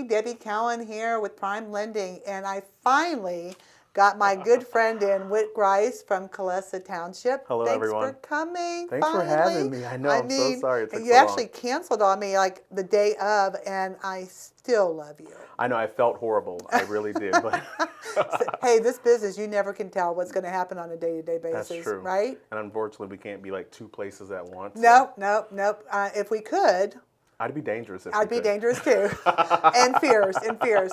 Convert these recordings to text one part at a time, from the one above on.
Debbie Cowan here with Prime Lending, and I finally got my good friend in, Whit Grice from Colessa Township. Hello, Thanks everyone. for coming. Thanks for having me. I know, I'm so sorry it took you so long. actually canceled on me like the day of, and I still love you. I know, I felt horrible. I really did. But hey, this business, you never can tell what's going to happen on a day-to-day basis, that's true. right? And unfortunately, we can't be like two places at once. Nope, nope, nope. If we could, I'd be dangerous if I'd we be could. dangerous too, and fierce, and fierce.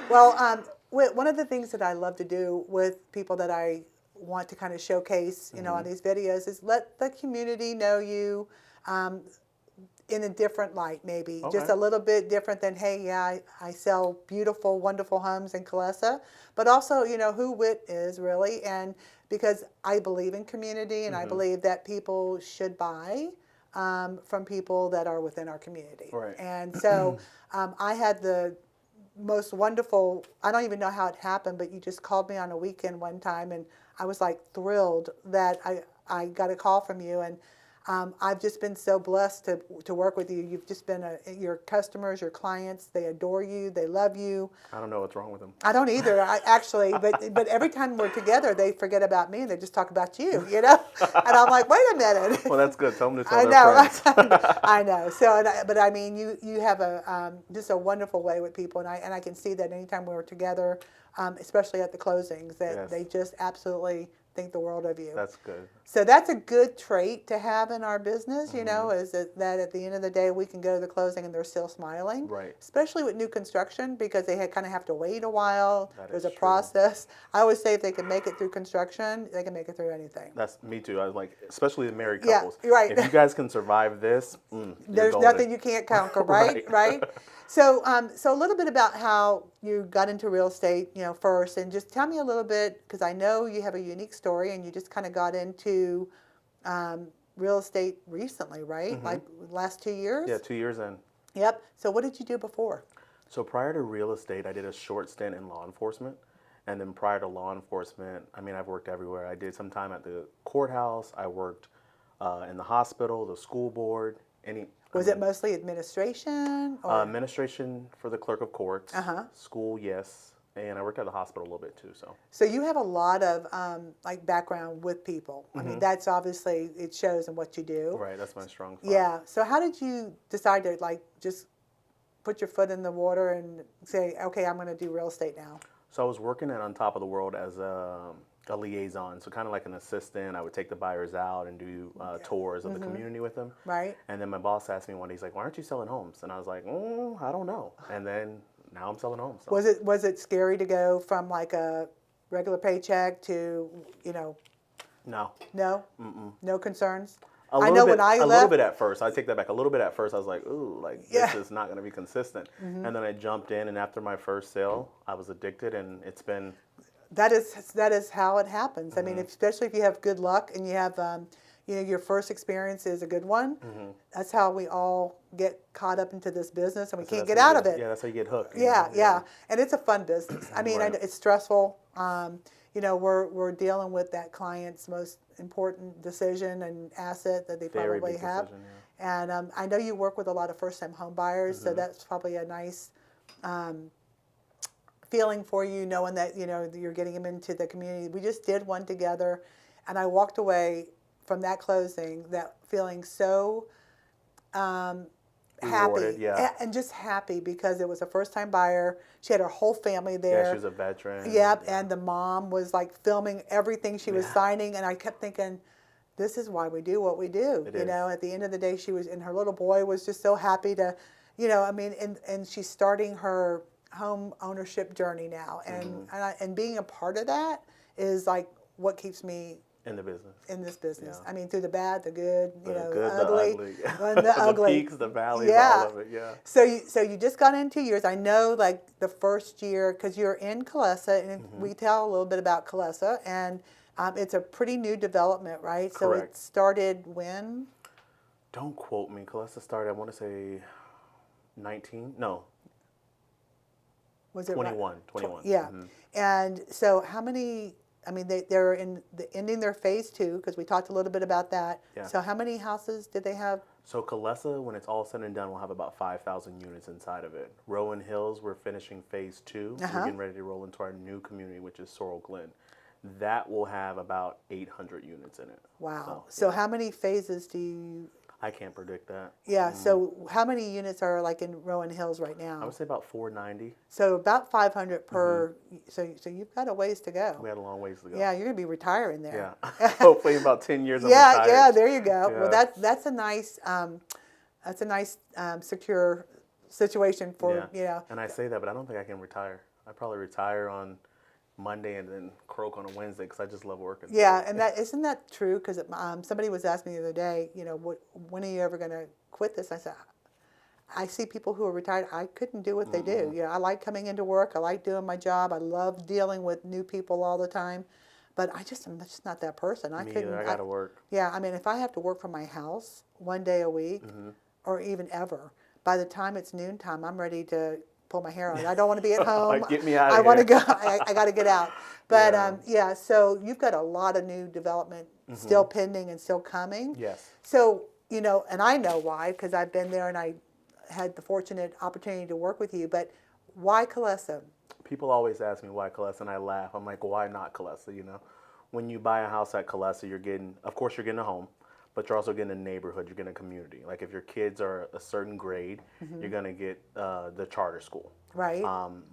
Well, one of the things that I love to do with people that I want to kind of showcase, you know, on these videos is let the community know you in a different light, maybe just a little bit different than, hey, yeah, I sell beautiful, wonderful homes in Colessa, but also, you know, who Whit is really, and because I believe in community, and I believe that people should buy from people that are within our community. Right. And so I had the most wonderful, I don't even know how it happened, but you just called me on a weekend one time, and I was like thrilled that I got a call from you, and I've just been so blessed to work with you. You've just been your customers, your clients, they adore you, they love you. I don't know what's wrong with them. I don't either, actually, but every time we're together, they forget about me and they just talk about you, you know? And I'm like, wait a minute. Well, that's good. Tell them to tell I their know, friends. I know. So, but I mean, you have just a wonderful way with people, and I can see that anytime we're together, especially at the closings, that they just absolutely think the world of you. That's good. So that's a good trait to have in our business, you know, is that at the end of the day we can go to the closing and they're still smiling. Right. Especially with new construction, because they kind of have to wait a while. There's a true. process. I always say if they can make it through construction, they can make it through anything. That's me too. I was like, especially the married couples. Yeah, right. If you guys can survive this, there's nothing you can't conquer, right? Right. So, so a little bit about how you got into real estate, you know, first, and just tell me a little bit, because I know you have a unique story, and you just kind of got into real estate recently, right? Like last 2 years? Yeah, 2 years in. Yep. So what did you do before? So prior to real estate, I did a short stint in law enforcement. And then prior to law enforcement, I mean, I've worked everywhere. I did some time at the courthouse. I worked in the hospital, the school board. Was it mostly administration? Or? Administration for the clerk of courts. School, yes. And I worked at the hospital a little bit too. So you have a lot of like background with people. I mean, that's obviously, it shows in what you do. Right, that's my strong spot. Yeah. So how did you decide to like just put your foot in the water and say, okay, I'm going to do real estate now? So I was working at On Top of the World as a liaison, so kind of like an assistant. I would take the buyers out and do tours of the community with them. Right. And then my boss asked me one day, he's like, why aren't you selling homes? And I was like, I don't know. And then now I'm selling homes. So. Was it scary to go from like a regular paycheck to, you know? No. No? No concerns? I know when I left. A little bit at first. I take that back. A little bit at first. I was like, ooh, like this is not going to be consistent. And then I jumped in, and after my first sale, I was addicted, and it's been. That is how it happens. I mean, especially if you have good luck and you have, you know, your first experience is a good one. That's how we all get caught up into this business, and we can't get out of it. Yeah, that's how you get hooked. Yeah. And it's a fun business. I mean, it's stressful. You know, we're dealing with that client's most important decision and asset that they probably have. Decision, And I know you work with a lot of first-time home buyers, so that's probably a nice feeling for you, knowing that, you know, you're getting them into the community. We just did one together, and I walked away from that closing that feeling so happy, and just happy because it was a first-time buyer. She had her whole family there. Yeah, she was a veteran. Yep, and the mom was like filming everything she was signing, and I kept thinking, this is why we do what we do. You know, at the end of the day, she was, and her little boy was just so happy to, you know, I mean, and she's starting her home ownership journey now, and being a part of that is like what keeps me in the business. In this business. I mean, through the bad, the good, you know, the ugly. The ugly. The peaks, the valleys, all of it, So you just got in 2 years. I know, like, the first year, because you're in Colessa, and we tell a little bit about Colessa, and it's a pretty new development, right? Correct. So it started when? Don't quote me. Colessa started, I want to say, 19? No. Was it 21. 21. Yeah. And so how many I mean, they're ending their phase 2 because we talked a little bit about that. Yeah. So how many houses did they have? So Kalesa, when it's all said and done, will have about 5,000 units inside of it. Rowan Hills, we're finishing phase 2. We're getting ready to roll into our new community, which is Sorrel Glen. That will have about 800 units in it. Wow. So how many phases do you? I can't predict that. Yeah. So how many units are like in Rowan Hills right I now? would say about 490. So about 500 per. So you've got a ways to go. We had a long ways to go. Yeah, you're gonna be retiring there. Yeah. Hopefully in about 10 years I'm Yeah, retired. yeah. There you go. Yeah. Well, that's a nice secure situation for And I say that, but I don't think I can retire. I probably retire on Monday and then croak on a Wednesday because I just love working. Yeah, and that isn't that true? Because somebody was asking me the other day, when are you ever going to quit this? I said, I see people who are retired. I couldn't do what they do. I like coming into work. I like doing my job. I love dealing with new people all the time. But I'm just not that person. Me either. I got to work. Yeah, I mean, if I have to work from my house one day a week, or even ever, by the time it's noontime, I'm ready to pull my hair out. I don't want to be at home. Like, get me out of I here. want to go. I got to get out. But so you've got a lot of new development still pending and still coming. Yes. So, and I know why, because I've been there and I had the fortunate opportunity to work with you. But why Kalesa? People always ask me why Kalesa, and I laugh. I'm like, why not Kalesa? When you buy a house at Kalesa, you're getting a home, but you're also getting a neighborhood. You're getting a community. Like if your kids are a certain grade, you're going to get the charter school. Right.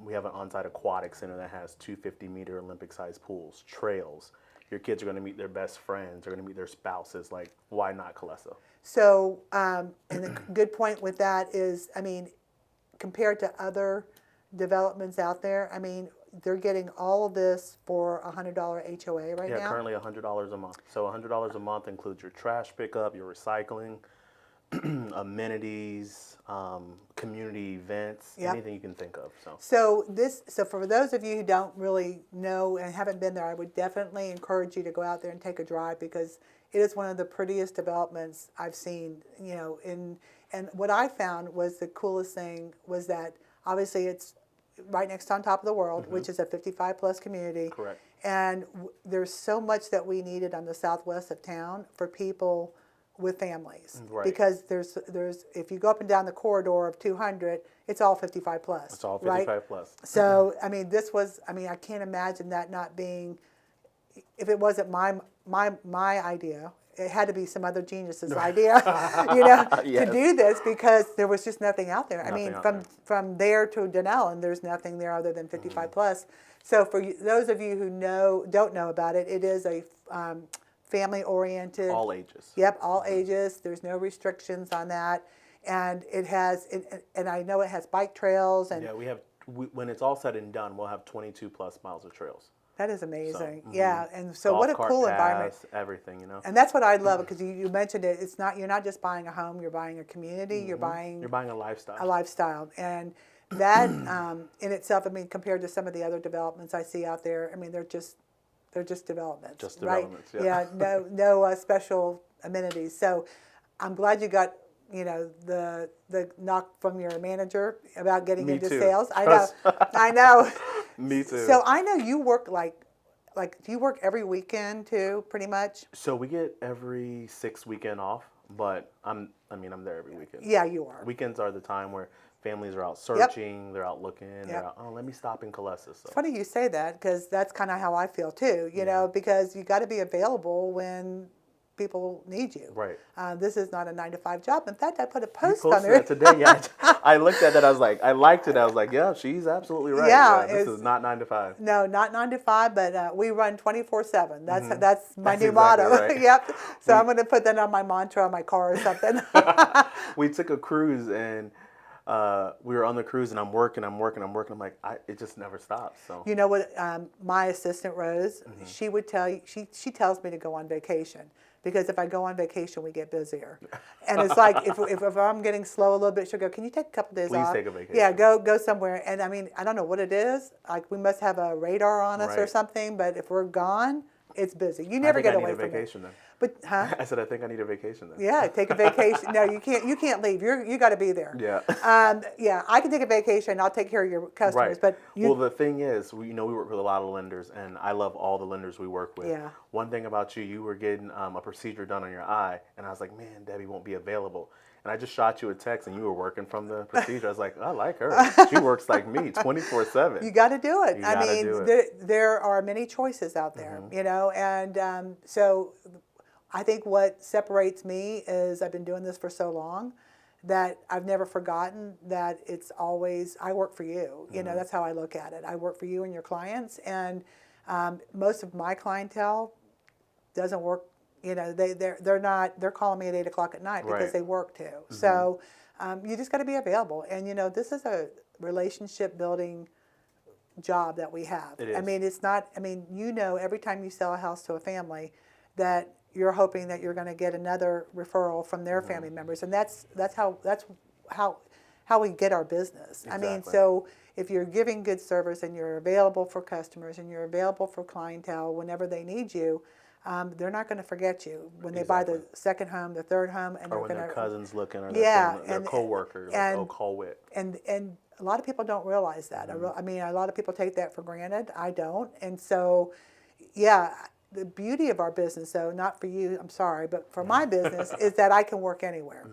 We have an on-site aquatic center that has 250-meter Olympic-sized pools, trails. Your kids are going to meet their best friends. They're going to meet their spouses. Like, why not Kalesa? So, and the good point with that is, I mean, compared to other developments out there, I mean, they're getting all of this for $100 HOA right now? Yeah, currently $100 a month. So $100 a month includes your trash pickup, your recycling, amenities, community events, anything you can think of. So for those of you who don't really know and haven't been there, I would definitely encourage you to go out there and take a drive because it is one of the prettiest developments I've seen. And what I found was the coolest thing was that obviously it's right next on top of the world, which is a 55-plus community. Correct. And there's so much that we needed on the southwest of town for people with families. Right. Because there's if you go up and down the corridor of 200, it's all 55 plus. It's all 55 plus. So, I mean, I can't imagine that not being, if it wasn't my idea, it had to be some other genius's idea, Yes. to do this because there was just nothing out there. Nothing I mean, out from there to Denellen, there's nothing there other than 55 plus. So for those of you who don't know about it, it is a family-oriented. All ages. Yep, all ages. There's no restrictions on that. And it has, and I know it has bike trails. And yeah, when it's all said and done, we'll have 22 plus miles of trails. That is amazing. So, yeah, and so golf what a cart cool paths, environment. Everything, And that's what I love because you mentioned it. It's not, you're not just buying a home. You're buying a community. You're buying a lifestyle. A lifestyle, and that in itself, I mean, compared to some of the other developments I see out there, I mean, they're just developments. Just right? developments. Yeah. Yeah. No special amenities. So I'm glad you got the knock from your manager about getting Me into too. sales. I know. Me too. So I know you work like do you work every weekend too, pretty much? So we get every 6th weekend off, but I'm there every weekend. Yeah, you are. Weekends are the time where families are out searching, they're out looking, they're out, let me stop in Kalesa. So. It's funny you say that because that's kind of how I feel too, because you got to be available when people need you. Right. This is not a 9-to-5 job. In fact, I put a You post posted on there. that today. Yeah, I looked at that. I was like, I liked it. I was like, yeah, she's absolutely right. Yeah, this is not 9 to 5. No, not 9-to-5, but we run 24/7. That's my That's new exactly motto. right. Yep. So I'm going to put that on my mantra on my car or something. We took a cruise and we were on the cruise and I'm working. I'm like, it just never stops. So You know what? My assistant Rose, she would tell you. She tells me to go on vacation because if I go on vacation, we get busier. And it's like if I'm getting slow a little bit, she'll go, "Can you take a couple days off?" Please take a vacation. Yeah, go somewhere. And I mean, I don't know what it is. Like we must have a radar on us or Right. something. But if we're gone, it's busy. You I never think get I need away a from it. vacation then. But I said I think I need a vacation then. yeah, take a vacation. No, you can't. You can't leave. You got to be there. Yeah. Yeah, I can take a vacation. I'll take care of your customers. Right. But Well, the thing is, we work with a lot of lenders, and I love all the lenders we work with. Yeah. One thing about you, you were getting a procedure done on your eye, and I was like, man, Debbie won't be available. And I just shot you a text, and you were working from the procedure. I was like, I like her. She works like me, 24/7. you got to do it. You I gotta mean, do it. there are many choices out there, and so I think what separates me is I've been doing this for so long that I've never forgotten that it's always I work for you. You know, that's how I look at it. I work for you and your clients, and most of my clientele doesn't work. You know, they're calling me at 8 o'clock at night because Right. they work too. So you just got to be available, and this is a relationship building job that we have. It is. I mean, it's not. I mean, every time you sell a house to a family, that you're hoping that you're going to get another referral from their family members, and that's how we get our business. I mean, Exactly. so if you're giving good service and you're available for customers and you're available for clientele whenever they need you, they're not going to forget you when they buy the second home, the third home, and Or they're when going their to cousin's looking, or Yeah, their coworker, like, oh, call Whit. and a lot of people don't realize that. I mean, a lot of people take that for granted. I don't, and so yeah. The beauty of our business, though, not for you, I'm sorry, but for my business, is that I can work anywhere.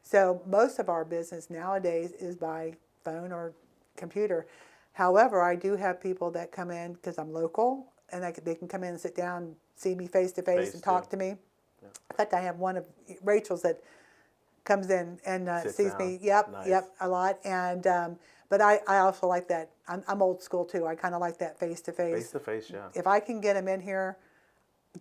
So most of our business nowadays is by phone or computer. However, I do have people that come in because I'm local, and they can come in and sit down, see me face to face, and talk to me. In fact, I have one of Rachel's that comes in and sees down. me. Yep, Nice. yep, a lot. And but I also like that. I'm old school too. I kind of like that face to face. Face to face, yeah. If I can get them in here,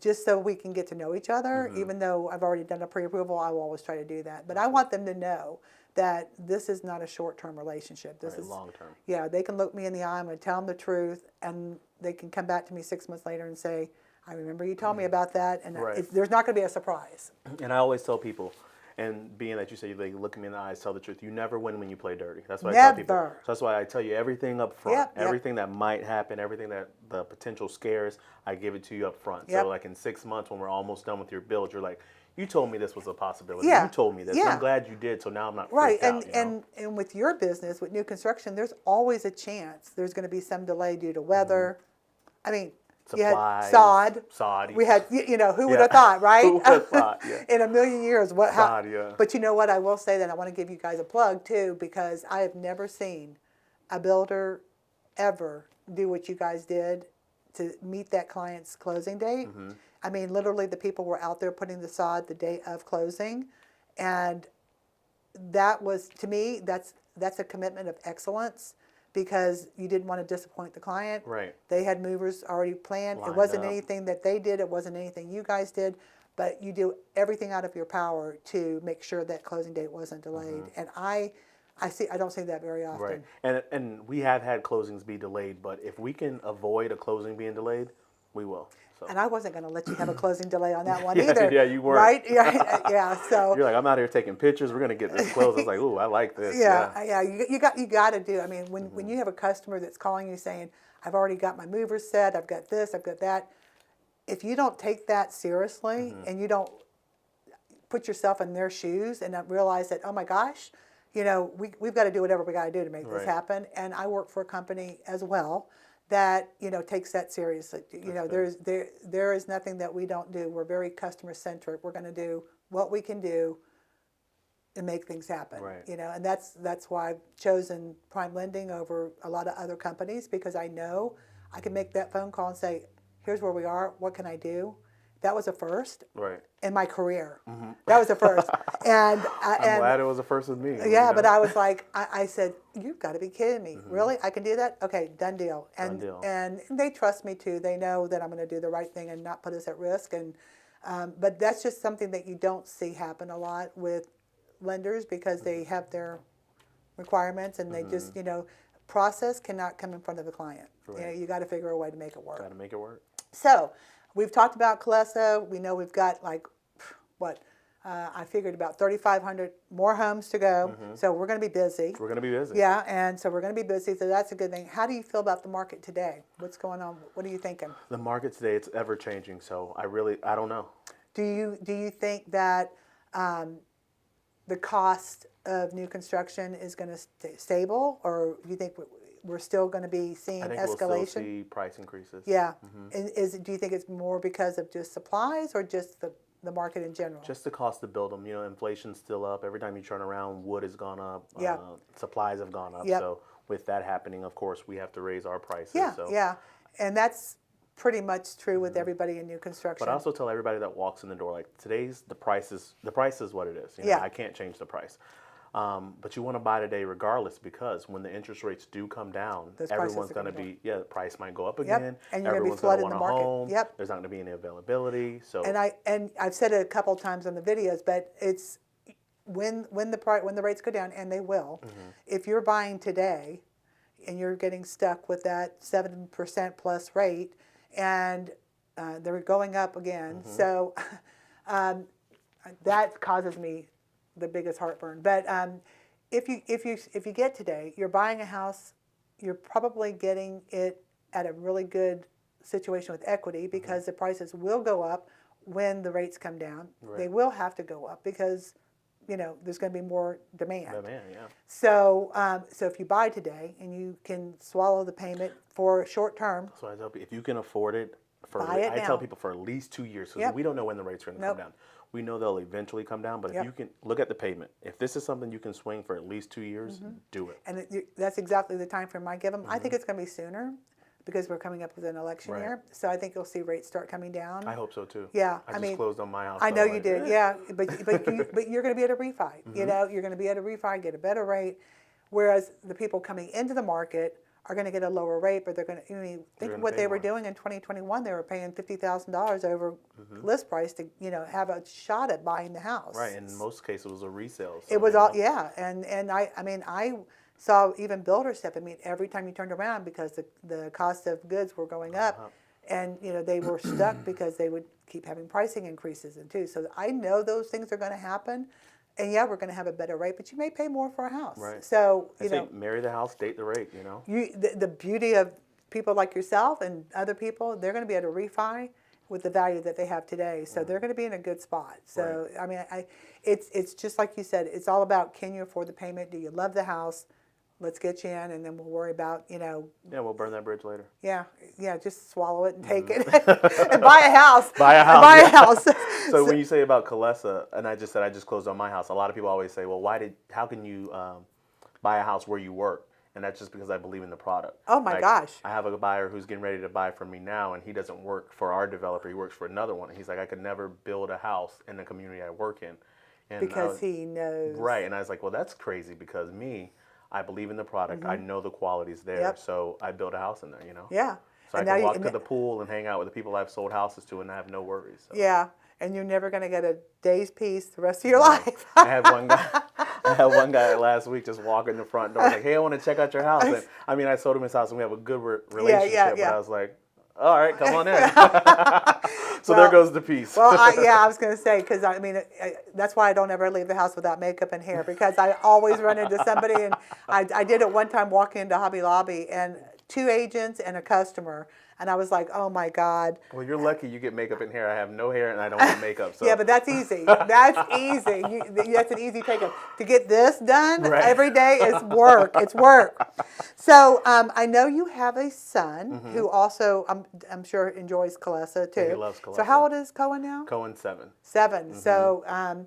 just so we can get to know each other, even though I've already done a pre-approval, I will always try to do that. But I want them to know that this is not a short-term relationship. This is long term. Yeah, they can look me in the eye. I'm going to tell them the truth, and they can come back to me 6 months later and say, "I remember you told me about that," and Right. there's not going to be a surprise. And I always tell people, and being that you say they look me in the eyes, tell the truth, you never win when you play dirty. That's what I tell people. Never. So that's why I tell you everything up front. Yep, yep. Everything that might happen, everything that the potential scares, I give it to you up front. Yep. So like in 6 months when we're almost done with your build, you're like, you told me this was a possibility. Yeah. You told me this. Yeah. I'm glad you did. So now I'm not Right, freaked out. and with your business, with new construction, there's always a chance there's going to be some delay due to weather. I mean, you had Supplies, sod. We had, who would Yeah. have thought, right? Who would have thought, yeah. In a million years, Sod, yeah. But you know what? I will say that I want to give you guys a plug too, because I have never seen a builder ever do what you guys did to meet that client's closing date. I mean, literally, the people were out there putting the sod the day of closing, and that was, to me, that's a commitment of excellence, because you didn't want to disappoint the client. Right. They had movers already planned. It Lined wasn't up. anything that they did. It wasn't anything you guys did. But you do everything out of your power to make sure that closing date wasn't delayed. And I don't see that very often. Right. And we have had closings be delayed, but if we can avoid a closing being delayed, we will. So. And I wasn't going to let you have a closing delay on that one Yeah, either. yeah, you weren't. Right? Yeah. So You're like, I'm out here taking pictures. We're gonna get this closed. I was like, ooh, I like this. yeah. You got to do. I mean, when you have a customer that's calling you saying, "I've already got my movers set. I've got this. I've got that." If you don't take that seriously and you don't put yourself in their shoes and not realize that, oh my gosh, we've got to do whatever we got to do to make this Right. happen. And I work for a company as well that takes that seriously. There is nothing that we don't do. We're very customer centric. We're going to do what we can do and make things happen. Right. And that's why I've chosen Prime Lending over a lot of other companies, because I know I can make that phone call and say, here's where we are. What can I do? That was a first Right. in my career. That was a first. And I'm glad it was a first with me. yeah, but I was like, I said, you've got to be kidding me. Really? I can do that? Okay, done deal. And deal. and they trust me too. They know that I'm going to do the right thing and not put us at risk. And but that's just something that you don't see happen a lot with lenders, because they have their requirements and they just, process cannot come in front of the client. Right. You got to figure a way to make it work. Got to make it work. So we've talked about Colesso. We know we've got I figured about 3,500 more homes to go. So we're going to be busy. We're going to be busy. Yeah, and so we're going to be busy. So that's a good thing. How do you feel about the market today? What's going on? What are you thinking? The market today, it's ever changing. So I don't know. Do you think that the cost of new construction is going to stay stable, or do you think we're still going to be seeing I think escalation? we'll still see price increases. Yeah. Do you think it's more because of just supplies or just the market in general? Just the cost to build them. You know, inflation's still up. Every time you turn around, wood has gone up. Yeah. Supplies have gone up. Yep. So with that happening, of course, we have to raise our prices. Yeah, So. yeah. And that's pretty much true with everybody in new construction. But I also tell everybody that walks in the door, like today's the price is what it is. You know, Yeah. I can't change the price. But you want to buy today regardless, because when the interest rates do come down, Those prices everyone's are going to gonna be, the price might go up Yep. again. And you're going to be Everyone's flooded going in to the want a market. home. Yep. There's not going to be any availability. So And I've said it a couple times on the videos, but it's when the rates go down, and they will. If you're buying today and you're getting stuck with that 7% plus rate, and they're going up again, so that causes me the biggest heartburn. But if you get today, you're buying a house, you're probably getting it at a really good situation with equity, because the prices will go up when the rates come down. Right. They will have to go up because there's going to be more demand. yeah. So so if you buy today and you can swallow the payment for short term, So I tell people, if you can afford it, Buy it I now. tell people for at least 2 years, because Yep. we don't know when the rates are going to Nope. come down. We know they'll eventually come down, but Yep. if you can look at the payment, if this is something you can swing for at least 2 years, do it. and that's exactly the time frame I give them. I think it's going to be sooner, because we're coming up with an election Right. year. So I think you'll see rates start coming down. I hope so too. Yeah, I just closed on my house. I so know I'm you like, did, eh. yeah. But you're going to be at a refi. You're going to be at a refi, get a better rate, whereas the people coming into the market are going to get a lower rate, but they're going to. Think of gonna what pay they were more. doing in 2021. They were paying $50,000 over list price to have a shot at buying the house. Right, in most cases it was a resale. So, It was you all, know. yeah, and I saw even builders step. Every time you turned around, because the cost of goods were going up, and they were stuck because they would keep having pricing increases and too. So I know those things are going to happen, and yeah, we're going to have a better rate, but you may pay more for a house. Right. So I say marry the house, date the rate. You know. the beauty of people like yourself and other people, they're going to be able to refi with the value that they have today. So they're going to be in a good spot. So Right. it's just like you said. It's all about, can you afford the payment? Do you love the house? Let's get you in, and then we'll worry about Yeah, we'll burn that bridge later. Yeah, just swallow it and take it and buy a house. Buy a house. And buy a house. So when you say about Calessa, and I just said I just closed on my house, a lot of people always say, well, how can you buy a house where you work? And that's just because I believe in the product. Oh my gosh. I have a buyer who's getting ready to buy from me now, and he doesn't work for our developer. He works for another one. And he's like, I could never build a house in the community I work in. And Because he knows. Right. And I was like, well, that's crazy, because I believe in the product. I know the quality's there. Yep. So I built a house in there, Yeah. So And I now can you- walk to the pool and hang out with the people I've sold houses to, and I have no worries. So. Yeah, and you're never going to get a day's peace the rest of your life. I had one guy last week just walk in the front door, like, hey, I want to check out your house. And, I sold him his house, and we have a good relationship. yeah. But I was like, all right, come on in. So there goes the peace. Well, I was going to say, because that's why I don't ever leave the house without makeup and hair, because I always run into somebody. And I did it one time walking into Hobby Lobby, and 2 agents and a customer. And I was like, oh my God. Well, you're lucky you get makeup and hair. I have no hair and I don't get makeup. So. Yeah, but that's easy. That's easy. That's an easy takeoff. To get this done every day is work. It's work. So I know you have a son who also, I'm sure, enjoys Calessa too. Yeah, he loves Calessa. So how old is Cohen now? Cohen 7. 7. So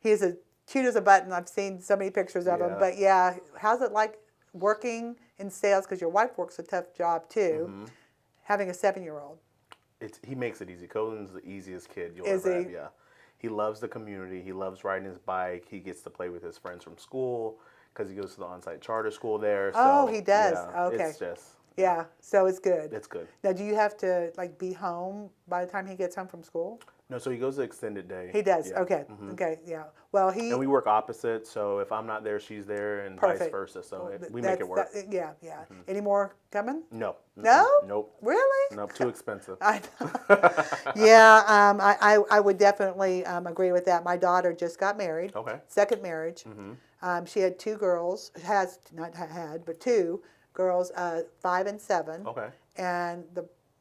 he's as cute as a button. I've seen so many pictures of him. But yeah, how's it like working in sales? Because your wife works a tough job too. Having a 7-year-old. He makes it easy. Cohen's the easiest kid you'll Is ever he? have. Yeah. He loves the community. He loves riding his bike. He gets to play with his friends from school because he goes to the on-site charter school there. Oh, so, he does. Yeah, Okay. It's just. Yeah, so it's good. It's good. Now, do you have to be home by the time he gets home from school? No, so he goes to extended day. He does. Yeah. Okay. Okay. Yeah. Well, he And we work opposite, so if I'm not there, she's there, and vice perfect. versa. So we make That's it work. yeah. Yeah. Any more coming? No. No. Nope. Really? Nope. Too expensive. I know. Yeah. I would definitely agree with that. My daughter just got married. Okay. Second marriage. She had two girls. Has not had, but two girls, 5 and 7. Okay. And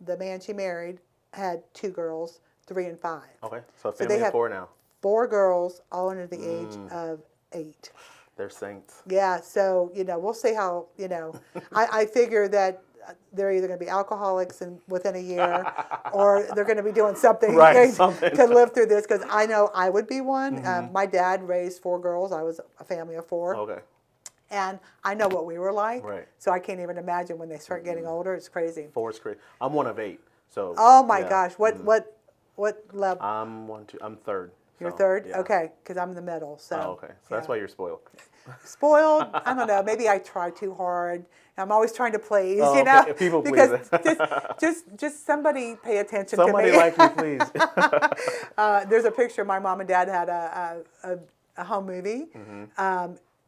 the man she married had two girls, 3 and 5. Okay. So they family of have 4 now. 4 girls, all under the age of 8. They're saints. Yeah, so, we'll see how, I figure that they're either going to be alcoholics within a year or they're going to be doing something, Right, something. to live through this, because I know I would be one. My dad raised 4 girls. I was a family of 4. Okay. And I know what we were like. Right. So I can't even imagine when they start getting older. It's crazy. 4 is crazy. I'm one of 8. So. Oh my yeah. gosh. What level? I'm third. You're so, third? yeah. Okay, because I'm in the middle. So. Oh, okay. So that's why you're spoiled. Spoiled? I don't know. Maybe I try too hard. I'm always trying to please, Oh, you know? okay. People because please. just somebody pay attention Somebody to me. like me, please. There's a picture. My mom and dad had a home movie.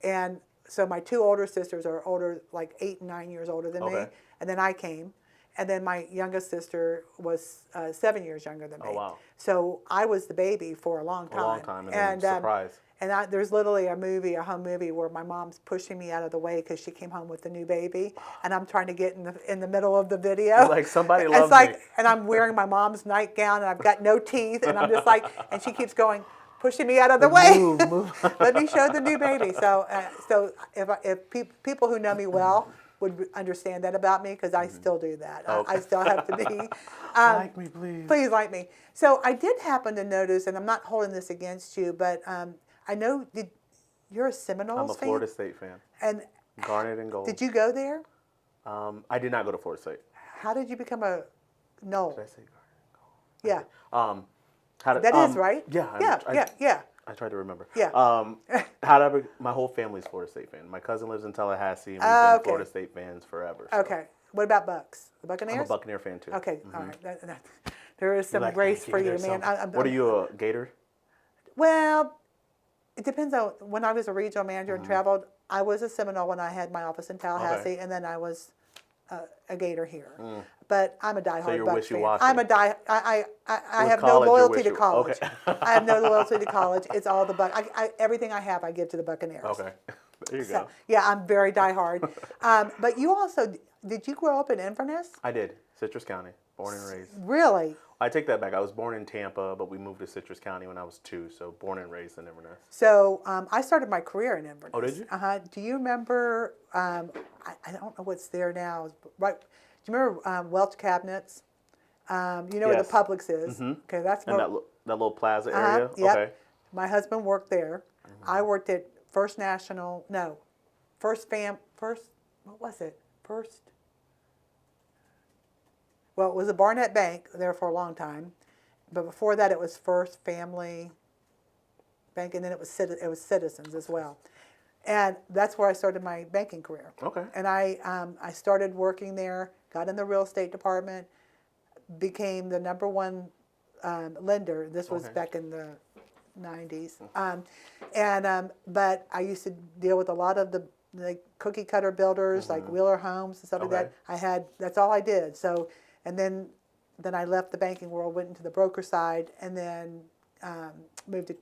And so my 2 older sisters are older, like 8 and 9 years older than me. Okay. And then I came. And then my youngest sister was 7 years younger than me. Oh, wow. So I was the baby for a long time. A long time, and then surprise. And there's literally a home movie, where my mom's pushing me out of the way because she came home with a new baby, and I'm trying to get in the middle of the video. You're like, somebody loves me. And I'm wearing my mom's nightgown, and I've got no teeth, and I'm just like, and she keeps going, pushing me out of the way. Move. Let me show the new baby. So if people who know me well would understand that about me, because I still do that. Okay. I still have to be. Like me, please. Please like me. So I did happen to notice, and I'm not holding this against you, but I know you're a Seminoles fan? I'm a Florida State fan. And Garnet and gold. did you go there? I did not go to Florida State. How did you become a Knoll? Did I say Garnet and gold? Yeah. That is right? Yeah. Yeah. I tried to remember. Yeah. My whole family's Florida State fan. My cousin lives in Tallahassee, and we've been Okay. Florida State fans forever. So. Okay. What about Bucks? The Buccaneers? I'm a Buccaneer fan too. Okay. All right. There is some Like, grace for you, there's man. What are you, a Gator? Well, it depends on, when I was a regional manager and traveled, I was a Seminole when I had my office in Tallahassee, and then I was a Gator here. But I'm a diehard So you're Bucks fan. wishy-washy. I'm a I have no college, you're loyalty to college. Okay. I have no loyalty to college. It's all the Buck. Everything I have, I give to the Buccaneers. Okay. There you So, go. yeah, I'm very diehard. But you also, did you grow up in Inverness? I did. Citrus County. Born and raised. Really? I take that back. I was born in Tampa, but we moved to Citrus County when I was 2, so born and raised in Inverness. So I started my career in Inverness. Oh, did you? Do you remember? I don't know what's there now. Right? Do you remember Welch Cabinets? You know where the Yes. Publix is. Okay, that's And more, that little plaza area? Yep. Okay. My husband worked there. I worked at First, what was it? Well, it was a Barnett Bank there for a long time. But before that, it was First Family Bank, and then it was Citizens as well. And that's where I started my banking career. Okay. And I started working there, got in the real estate department, became the #1 lender. This was Okay. back in the 90s. But I used to deal with a lot of the cookie cutter builders, like Wheeler Homes and stuff like Okay. that. That's all I did. So, and then I left the banking world, went into the broker side, and then moved to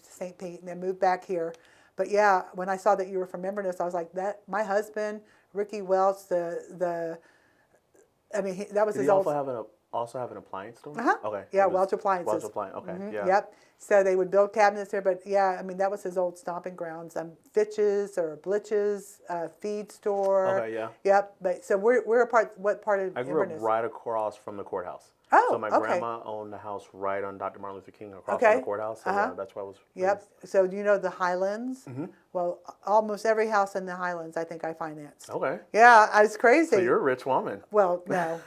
St. Pete, and then moved back here. But yeah, when I saw that you were from Inverness, I was like, that. My husband, Ricky Welch, that was Did his he old. also have an appliance store? Uh-huh. Okay. Yeah, It was Welch Appliances. Welch Appliance. Okay. Yeah. Yep. So they would build cabinets there, but yeah, that was his old stomping grounds. Fitch's or Blitch's, feed store. Okay. Yeah. Yep. But so we're a part. What part of I grew Inverness? up right across from the courthouse. Oh, So my okay. grandma owned the house right on Dr. Martin Luther King across Okay. from the courthouse. So that's where I was Yep. raised. So do you know the Highlands? Well, almost every house in the Highlands, I think I financed. Okay. Yeah, it's crazy. So you're a rich woman. Well, no.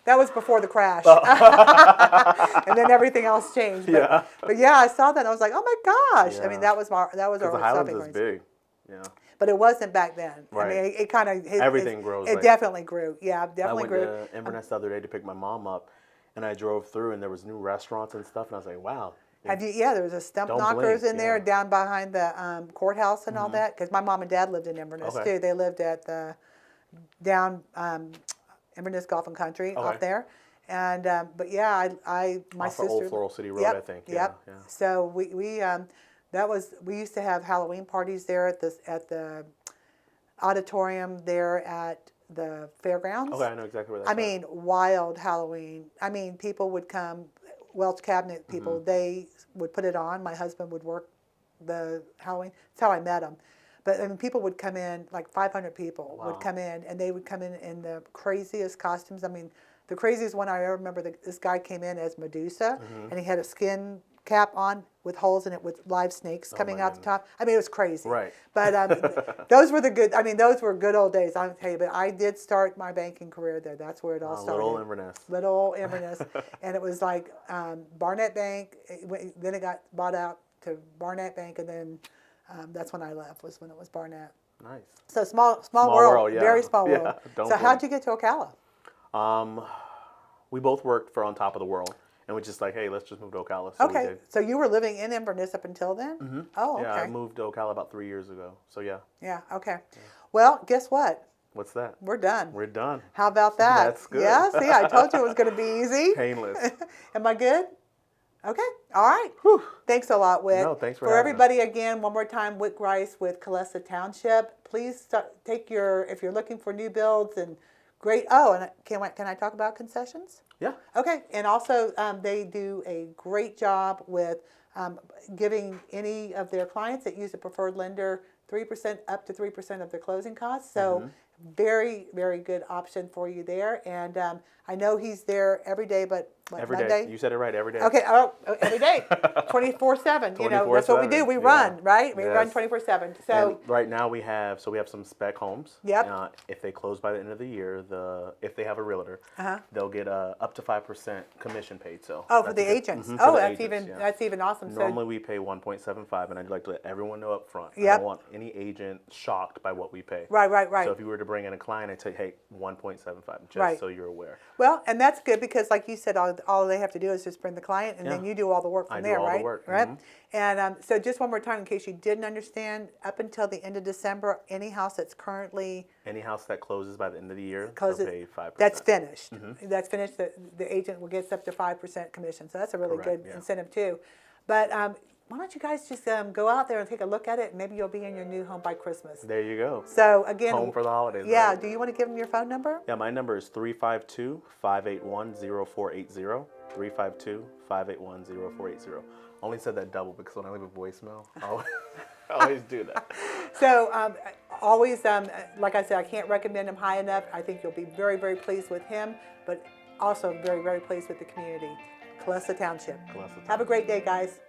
That was before the crash. And then everything else changed. But yeah, I saw that and I was like, oh my gosh. Yeah. That was our The stopping Highlands point. is big. Yeah. But it wasn't back then. Right. It kind of Everything grows It there. definitely grew. Yeah, I definitely went grew. to Inverness the other day to pick my mom up, and I drove through, and there was new restaurants and stuff, and I was like, wow. Have you? Yeah, there was a Stump Don't Knockers blink, in there yeah. down behind the courthaus and all that. Because my mom and dad lived in Inverness Okay. too. They lived at the down Inverness Golf and Country Okay. off there. And but yeah, my Off of sister. Old Floral City Road, Yep, I think. Yeah, yep. yeah. So we used to have Halloween parties there at the auditorium there at the fairgrounds. Okay, I know exactly where that's I at. mean, wild Halloween. I mean, people would come, Welch Cabinet people, they would put it on. My husband would work the Halloween. That's how I met him. But I mean, people would come in, like 500 people would come in, and they would come in the craziest costumes. I mean, the craziest one I ever remember, this guy came in as Medusa, and he had a skin cap on with holes in it with live snakes coming out the top. I mean, it was crazy. Right. But those were those were good old days, I'll tell you. But I did start my banking career there. That's where it all started. Little Inverness. Little Inverness. And it was like Barnett Bank. Then it got bought out to Barnett Bank, and then that's when I left, was when it was Barnett. Nice. So small world, yeah. very small Yeah, world. don't So blink. how'd you get to Ocala? We both worked for On Top of the World, and we just like, hey, let's just move to Ocala. So we Okay, did. so you were living in Inverness up until then? Mm-hmm. Oh, okay. Yeah, I moved to Ocala about 3 years ago. So yeah. Yeah, okay. Well, guess what? What's that? We're done. We're done. How about that? That's good. Yeah, see, I told you it was going to be easy. Painless. Am I good? Okay, all right. Whew. Thanks a lot, Whit. No, thanks for For having everybody, again, one more time, Whit Grice with Calessa Township. Please if you're looking for new builds and great, and can I talk about concessions? Yeah. Okay, and also they do a great job with giving any of their clients that use a preferred lender 3% up to 3% of their closing costs. So very, very good option for you there. And I know he's there every day, but Every Monday? day. You said it right. Every day. Okay, every day, 24/7. You know, that's what we do. We run, right? We run 24/7. So and right now we have some spec homes. Yep. If they close by the end of the year, if they have a realtor, they'll get up to 5% commission paid. So for the agents. For Oh, the that's agents, that's even awesome. Normally we pay 1.75, and I'd like to let everyone know up front. I Yep. don't want any agent shocked by what we pay. Right. So if you were to bring in a client, I'd say, hey, 1.75, just Right. so you're aware. Well, and that's good because, like you said, all they have to do is just bring the client, and then Yeah. you do all the work from I do there, all the right? work. Right. And so, just one more time, in case you didn't understand, up until the end of December, any house that's currently Any house that closes by the end of the year, closes, they'll pay 5%. that's finished. That's finished. The agent will get up to 5% commission. So that's a really Correct, good yeah. incentive too. But why don't you guys just go out there and take a look at it, and maybe you'll be in your new home by Christmas. There you go. So again, Home for the holidays. Yeah. Right? Do you want to give them your phone number? Yeah, my number is 352-581-0480. 352-581-0480. Only said that double because when I leave a voicemail, I always do that. So always, like I said, I can't recommend him high enough. I think you'll be very, very pleased with him, but also very, very pleased with the community. Calessa Township. Calessa Have a great day, guys.